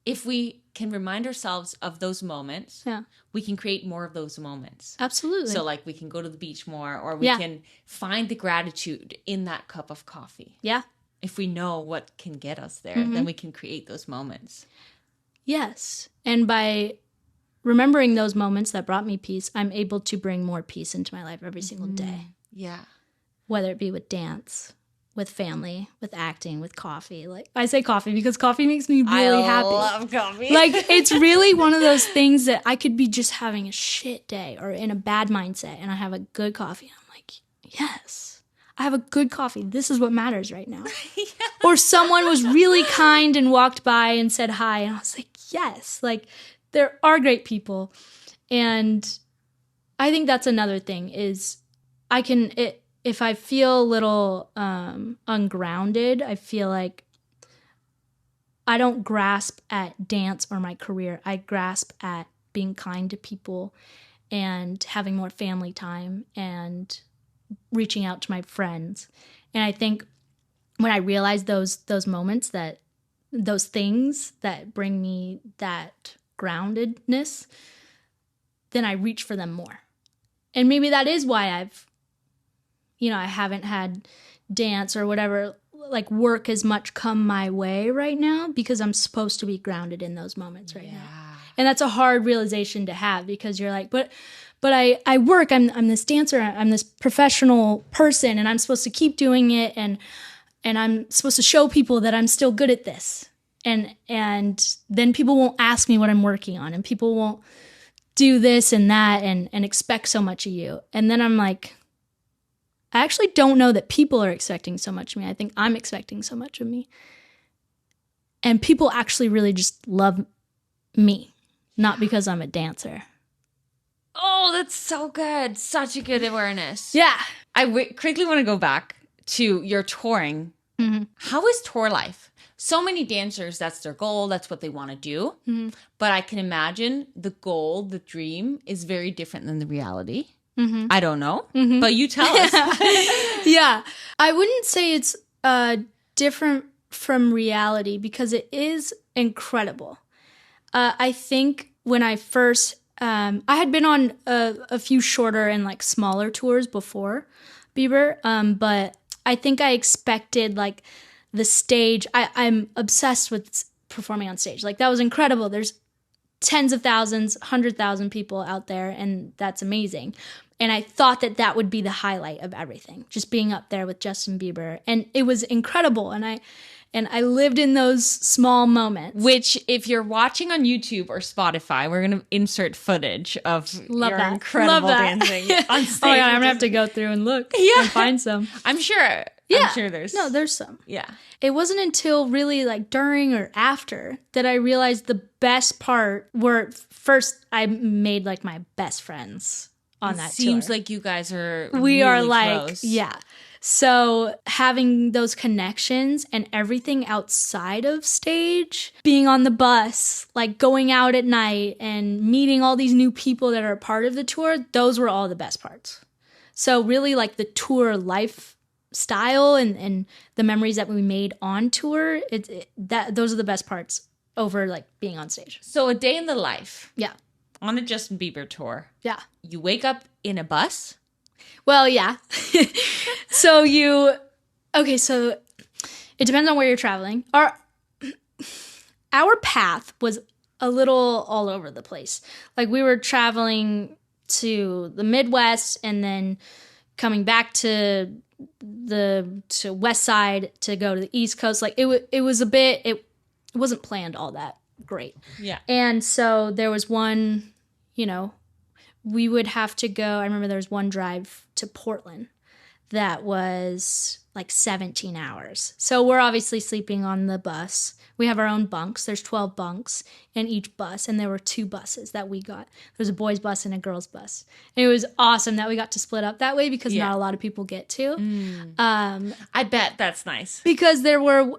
if we can remind ourselves of those moments, we can create more of those moments. Absolutely. So like we can go to the beach more, or we can find the gratitude in that cup of coffee. Yeah. If we know what can get us there, then we can create those moments. Yes. And by remembering those moments that brought me peace, I'm able to bring more peace into my life every single day. Yeah. Whether it be with dance, with family, with acting, with coffee. Like, I say coffee because coffee makes me really happy. I love coffee. Like, it's really one of those things that I could be just having a shit day or in a bad mindset and I have a good coffee. I'm like, yes, I have a good coffee. This is what matters right now. Or someone was really kind and walked by and said hi. And I was like, yes, like there are great people. And I think that's another thing is if I feel a little ungrounded, I feel like I don't grasp at dance or my career. I grasp at being kind to people and having more family time and reaching out to my friends. And I think when I realize those moments, that those things that bring me that groundedness, then I reach for them more. And maybe that is why I haven't had dance or whatever, like work as much come my way right now because I'm supposed to be grounded in those moments right now. And that's a hard realization to have because you're like, but I work, I'm this dancer, I'm this professional person and I'm supposed to keep doing it and I'm supposed to show people that I'm still good at this. And then people won't ask me what I'm working on and people won't do this and that and expect so much of you. And then I'm like, I actually don't know that people are expecting so much of me. I think I'm expecting so much of me. And people actually really just love me, not because I'm a dancer. Oh, that's so good. Such a good awareness. Yeah. I quickly want to go back to your touring. How is tour life? So many dancers, that's their goal. That's what they want to do. But I can imagine the goal, the dream is very different than the reality. I don't know, but you tell us. Yeah. I wouldn't say it's different from reality because it is incredible. I think when I first, I had been on a few shorter and like smaller tours before Bieber, but I think I expected like the stage. I'm obsessed with performing on stage. Like that was incredible. There's tens of thousands, 100,000 people out there, and that's amazing. And I thought that would be the highlight of everything, just being up there with Justin Bieber. And it was incredible. And And I lived in those small moments. Which, if you're watching on YouTube or Spotify, we're going to insert footage of Love your that. incredible Love that. dancing on stage. Oh, yeah, I'm going to have to go through and look and find some. I'm sure. Yeah. I'm sure there's. No, there's some. Yeah. It wasn't until really like during or after that I realized the best part were first I made like my best friends on that Seems tour. like you guys are We really are like, close. yeah. So having those connections and everything outside of stage, being on the bus, like going out at night and meeting all these new people that are a part of the tour, those were all the best parts. So really like the tour lifestyle and the memories that we made on tour, those are the best parts over like being on stage. So a day in the life Yeah. on a Justin Bieber tour. Yeah. You wake up in a bus. Well, yeah. So it depends on where you're traveling. Our path was a little all over the place. Like we were traveling to the Midwest and then coming back to West Side to go to the East Coast. Like it wasn't planned all that great. Yeah. And so there was one, we would have to go. I remember there was one drive to Portland that was like 17 hours. So we're obviously sleeping on the bus. We have our own bunks. There's 12 bunks in each bus, and there were 2 buses that we got. There was a boys' bus and a girls' bus. And it was awesome that we got to split up that way because not a lot of people get to. I bet that's nice. Because there were,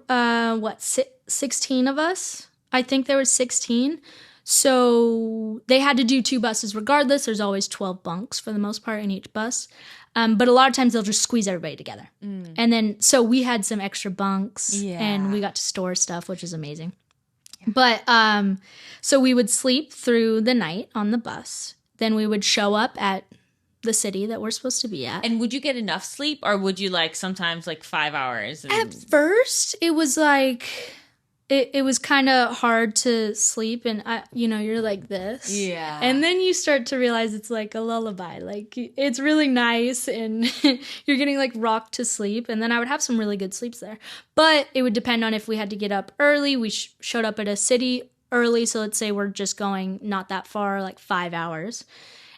16 of us? I think there was 16. So they had to do 2 buses regardless. There's always 12 bunks for the most part in each bus. But a lot of times they'll just squeeze everybody together. And then, so we had some extra bunks and we got to store stuff, which is amazing. Yeah. But, so we would sleep through the night on the bus. Then we would show up at the city that we're supposed to be at. And would you get enough sleep or would you sometimes 5 hours? At first, it was it was kind of hard to sleep and you're like this. Yeah. And then you start to realize it's like a lullaby. Like it's really nice and you're getting rocked to sleep. And then I would have some really good sleeps there. But it would depend on if we had to get up early. We showed up at a city early. So let's say we're just going not that far, 5 hours.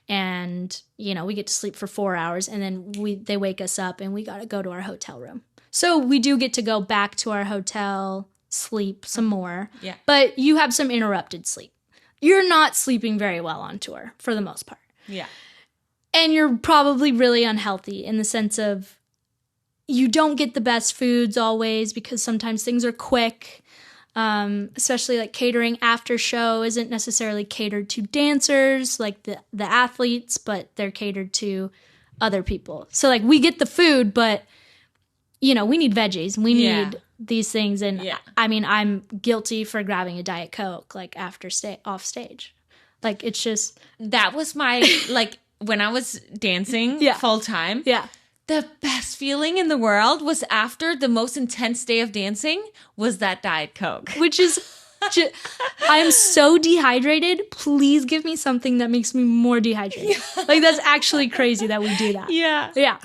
And, we get to sleep for 4 hours and then they wake us up and we got to go to our hotel room. So we do get to go back to our hotel, sleep some more. Yeah. But you have some interrupted sleep. You're not sleeping very well on tour for the most part. Yeah. And you're probably really unhealthy in the sense of you don't get the best foods always because sometimes things are quick. Especially catering after show isn't necessarily catered to dancers, like the athletes, but they're catered to other people. So we get the food, but we need veggies. We need these things. And I mean, I'm guilty for grabbing a Diet Coke after off stage. It's just that was my when I was dancing full time. Yeah. The best feeling in the world was after the most intense day of dancing was that Diet Coke. Which is, I'm so dehydrated. Please give me something that makes me more dehydrated. That's actually crazy that we do that. Yeah. Yeah.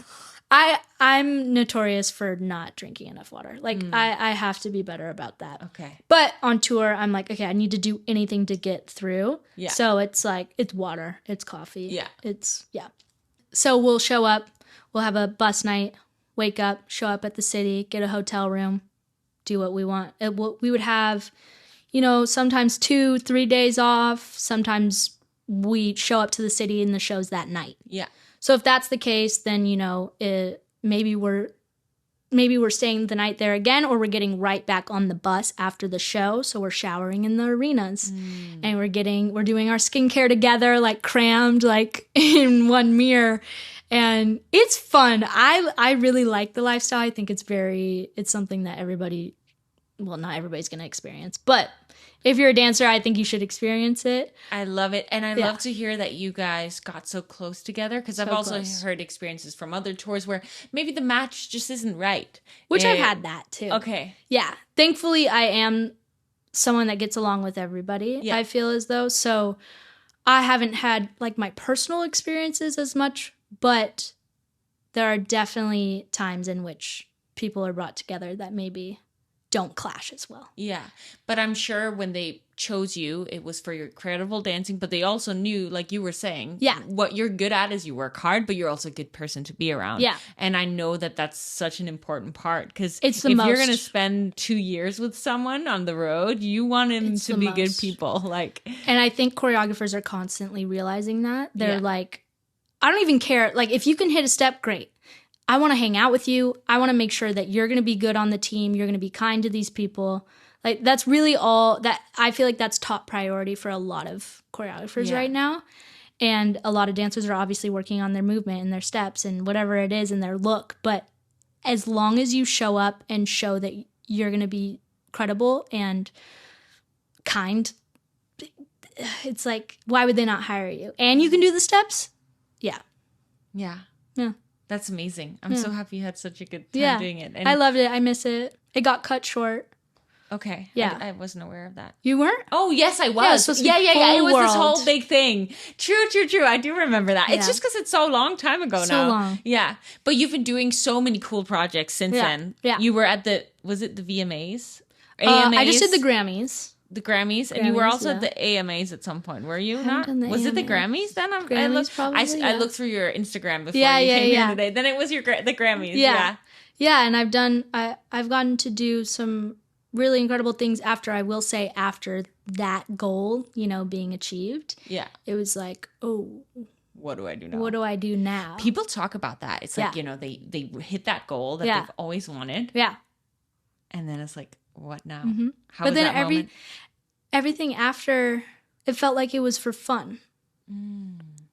I'm notorious for not drinking enough water. I have to be better about that. Okay. But on tour, I'm okay, I need to do anything to get through. Yeah. So it's it's water, it's coffee. Yeah. So we'll show up. We'll have a bus night, wake up, show up at the city, get a hotel room, do what we want. We would have, sometimes 2-3 days off. Sometimes we show up to the city and the show's that night. Yeah. So if that's the case, then, maybe we're staying the night there again, or we're getting right back on the bus after the show. So we're showering in the arenas and we're doing our skincare together, crammed, in one mirror. And it's fun. I really like the lifestyle. I think it's something that not everybody's going to experience, but if you're a dancer, I think you should experience it. I love it. And I love to hear that you guys got so close together because I've also heard experiences from other tours where maybe the match just isn't right. Which I've had that too. Okay. Yeah. Thankfully, I am someone that gets along with everybody, I feel as though. So I haven't had my personal experiences as much, but there are definitely times in which people are brought together that maybe don't clash as well. Yeah. But I'm sure when they chose you, it was for your credible dancing, but they also knew, like you were saying, what you're good at is you work hard, but you're also a good person to be around. Yeah. And I know that that's such an important part, because It's if you're going to spend 2 years with someone on the road, you want them to be good people. Like, and I think choreographers are constantly realizing that. They're like, I don't even care. Like, if you can hit a step, great. I want to hang out with you. I want to make sure that you're going to be good on the team. You're going to be kind to these people. Like, that's really all that I feel like that's top priority for a lot of choreographers right now. And a lot of dancers are obviously working on their movement and their steps and whatever it is and their look. But as long as you show up and show that you're going to be credible and kind, it's like, why would they not hire you? And you can do the steps? Yeah. Yeah. Yeah. That's amazing. I'm so happy you had such a good time doing it. And I loved it. I miss it. It got cut short. Okay. Yeah. I wasn't aware of that. You weren't? Oh, yes, I was. Yeah, It was this whole big thing. True. I do remember that. It's just because it's so long time ago now. So long. Yeah. But you've been doing so many cool projects since then. Yeah. You were at was it the VMAs? AMAs? I just did the Grammys. The Grammys, and you were also at the AMAs at some point, were you not? Was it the Grammys then? I looked through your Instagram before you came here today. Then it was the Grammys. Yeah. And I've gotten to do some really incredible things after that goal, being achieved. Yeah. It was like, oh, what do I do now? What do I do now? People talk about that. It's like, they hit that goal that they've always wanted. Yeah. And then it's like, what now? Mm-hmm. How was that moment? Everything after, it felt like it was for fun.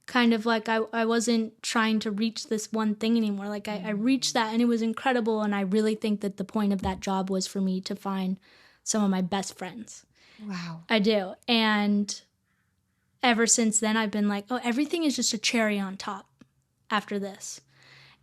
Kind of like I wasn't trying to reach this one thing anymore. Like I reached that and it was incredible. And I really think that the point of that job was for me to find some of my best friends. Wow. I do. And ever since then, I've been like, oh, everything is just a cherry on top after this.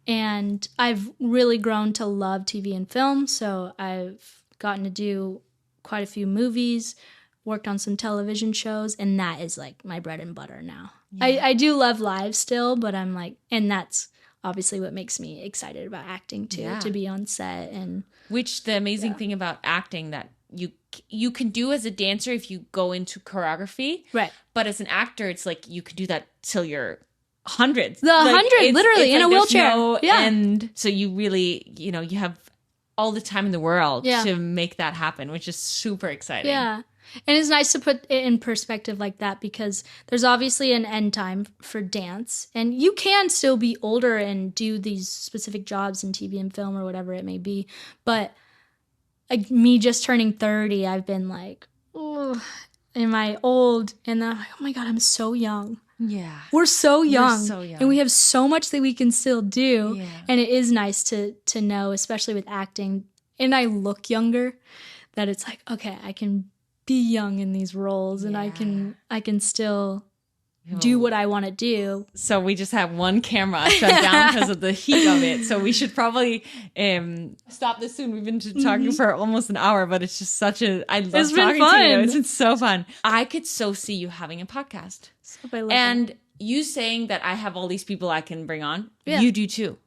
And I've really grown to love TV and film. So I've gotten to do quite a few movies, worked on some television shows, and that is like my bread and butter now. Yeah. I do love live still, but I'm like, and that's obviously what makes me excited about acting too, to be on set. And which the amazing thing about acting that you can do as a dancer if you go into choreography. Right. But as an actor, it's like you could do that till you're hundreds. Literally in a wheelchair. And so you really, you have all the time in the world to make that happen, which is super exciting. Yeah. And it's nice to put it in perspective like that because there's obviously an end time for dance. And you can still be older and do these specific jobs in TV and film or whatever it may be. But like me just turning 30, I've been like, oh, am I old? And then I'm like, oh my God, I'm so young. Yeah. We're so young. And we have so much that we can still do. Yeah. And it is nice to know, especially with acting, and I look younger, that it's like, okay, I can be young in these roles and I can still do what I want to do. So we just have one camera shut down because of the heat of it. So we should probably stop this soon. We've been talking for almost an hour, but it's just I love talking to you. It's been so fun. I could so see you having a podcast. And you saying that I have all these people I can bring on. Yeah. You do too.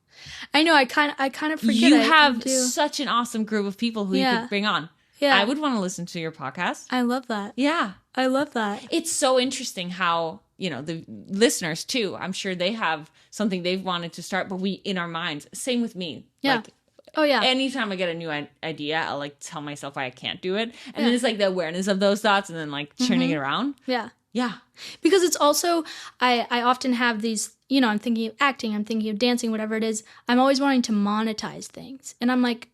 I know. I kind of forget. You have such an awesome group of people who you could bring on. Yeah. I would want to listen to your podcast. I love that. Yeah. I love that. It's so interesting how, the listeners too, I'm sure they have something they've wanted to start, but we, in our minds, same with me. Yeah. Like, oh yeah. Anytime I get a new idea, I'll like tell myself I can't do it. And then it's like the awareness of those thoughts and then like turning it around. Yeah. Yeah. Because it's also, I often have these, I'm thinking of acting, I'm thinking of dancing, whatever it is. I'm always wanting to monetize things. And I'm like,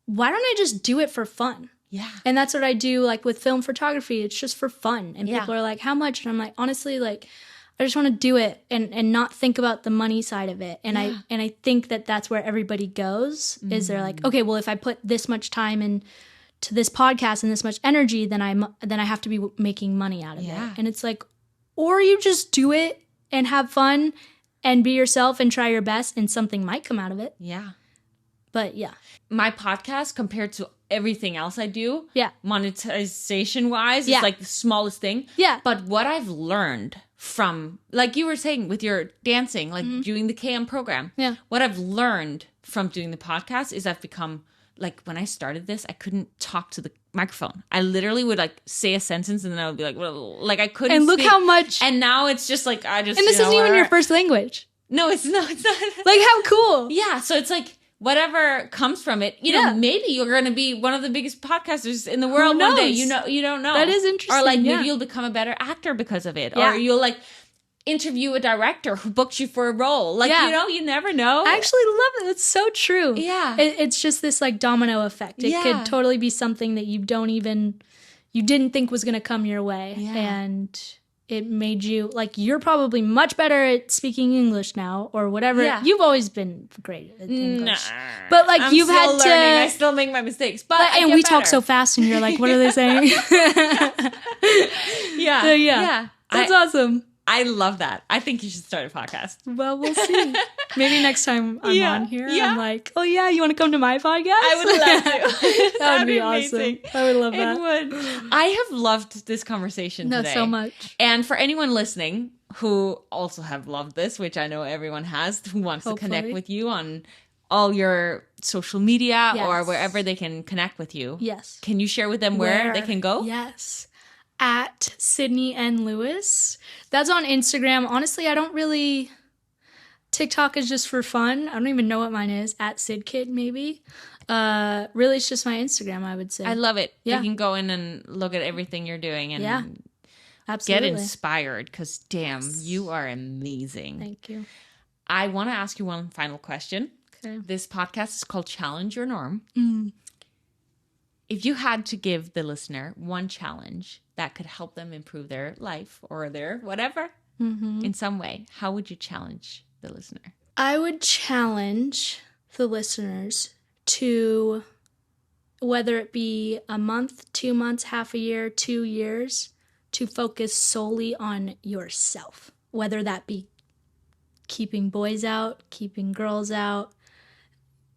why don't I just do it for fun? Yeah. And that's what I do, like with film photography. It's just for fun. And people are like, how much? And I'm like, honestly, like, I just want to do it and not think about the money side of it. And I think that that's where everybody goes, is they're like, okay, well, if I put this much time into this podcast and this much energy, then I have to be making money out of it. And it's like, or you just do it and have fun and be yourself and try your best and something might come out of it. Yeah. But yeah. My podcast compared to everything else I do, monetization wise, Yeah. is like the smallest thing. Yeah. But what I've learned from, like you were saying with your dancing, like doing the KM program, what I've learned from doing the podcast is I've become like when I started this, I couldn't talk to the microphone. I literally would like say a sentence and then I would be like, well, like I couldn't. And look speak. how much. And now it's just like, I just, And this isn't even your first language. No, it's not. It's not. Like, how cool. Yeah. So it's like, whatever comes from it, you know, maybe you're going to be one of the biggest podcasters in the world one day. You don't know. That is interesting. Or like maybe you'll become a better actor because of it. Yeah. Or you'll like interview a director who booked you for a role. Like, you know, you never know. I actually love it. That's so true. Yeah. It's just this like domino effect. It could totally be something that you didn't think was going to come your way. Yeah. And it made you, like, you're probably much better at speaking English now or whatever. Yeah. You've always been great at English. But like you've had to. I still make my mistakes. But and we talk so fast and you're like, what are they saying? Yeah. So, yeah. That's awesome. I love that. I think you should start a podcast. Well, we'll see. Maybe next time I'm on here, I'm like, oh yeah, you want to come to my podcast? I would love to. That would be awesome. I would love that. It would. I have loved this conversation today. So much. And for anyone listening who also have loved this, which I know everyone has, who wants to connect with you on all your social media or wherever they can connect with you. Yes. Can you share with them where they can go? Yes. At Sydney N. Lewis. That's on Instagram. Honestly, I don't really... TikTok is just for fun. I don't even know what mine is. At SidKid, maybe. Really, it's just my Instagram, I would say. I love it. Yeah. You can go in and look at everything you're doing and absolutely. Get inspired because, damn, you are amazing. Thank you. I want to ask you one final question. Okay. This podcast is called Challenge Your Norm. Mm. If you had to give the listener one challenge that could help them improve their life or their whatever in some way, how would you challenge the listener? I would challenge the listeners to, whether it be a month, 2 months, half a year, 2 years, to focus solely on yourself. Whether that be keeping boys out, keeping girls out,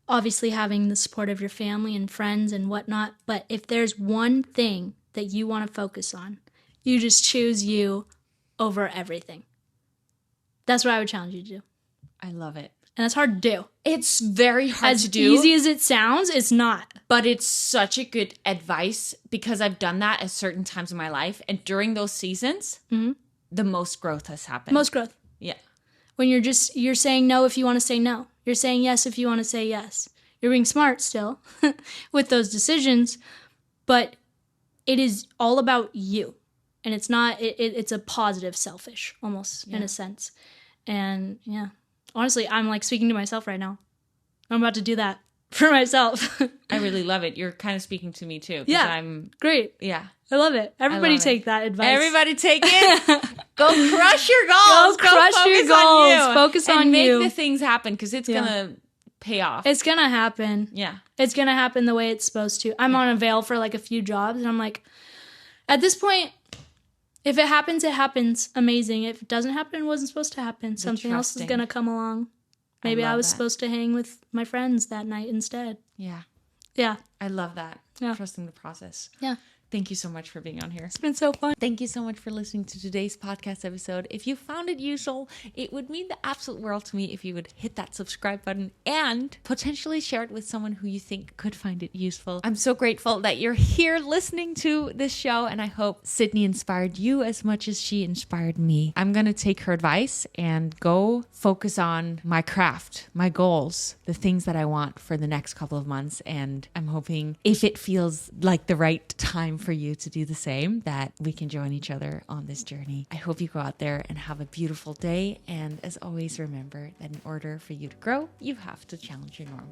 obviously having the support of your family and friends and whatnot. But if there's one thing that you want to focus on, you just choose you over everything. That's what I would challenge you to do. I love it. And that's hard to do. It's very hard to do. As easy as it sounds, it's not. But it's such a good advice because I've done that at certain times in my life. And during those seasons, the most growth has happened. Most growth. Yeah. When you're saying no if you want to say no. You're saying yes if you want to say yes. You're being smart still with those decisions. But it is all about you. And it's not, it's a positive selfish almost in a sense. And honestly, I'm like speaking to myself right now. I'm about to do that for myself. I really love it. You're kind of speaking to me too. Yeah. I'm great. Yeah. I love it. Everybody take that advice. Everybody take it. Go crush your goals. Go crush your goals. Focus on you. And make the things happen because it's going to pay off. It's going to happen. Yeah. It's going to happen the way it's supposed to. I'm on a veil for like a few jobs and I'm like, at this point, if it happens, it happens. Amazing. If it doesn't happen, it wasn't supposed to happen. Something else is going to come along. Maybe I was supposed to hang with my friends that night instead. Yeah. Yeah. I love that. Yeah. Trusting the process. Yeah. Thank you so much for being on here. It's been so fun. Thank you so much for listening to today's podcast episode. If you found it useful, it would mean the absolute world to me if you would hit that subscribe button and potentially share it with someone who you think could find it useful. I'm so grateful that you're here listening to this show, and I hope Sydney inspired you as much as she inspired me. I'm going to take her advice and go focus on my craft, my goals, the things that I want for the next couple of months, and I'm hoping if it feels like the right time for you to do the same, that we can join each other on this journey. I hope you go out there and have a beautiful day. And as always, remember that in order for you to grow, you have to challenge your norm.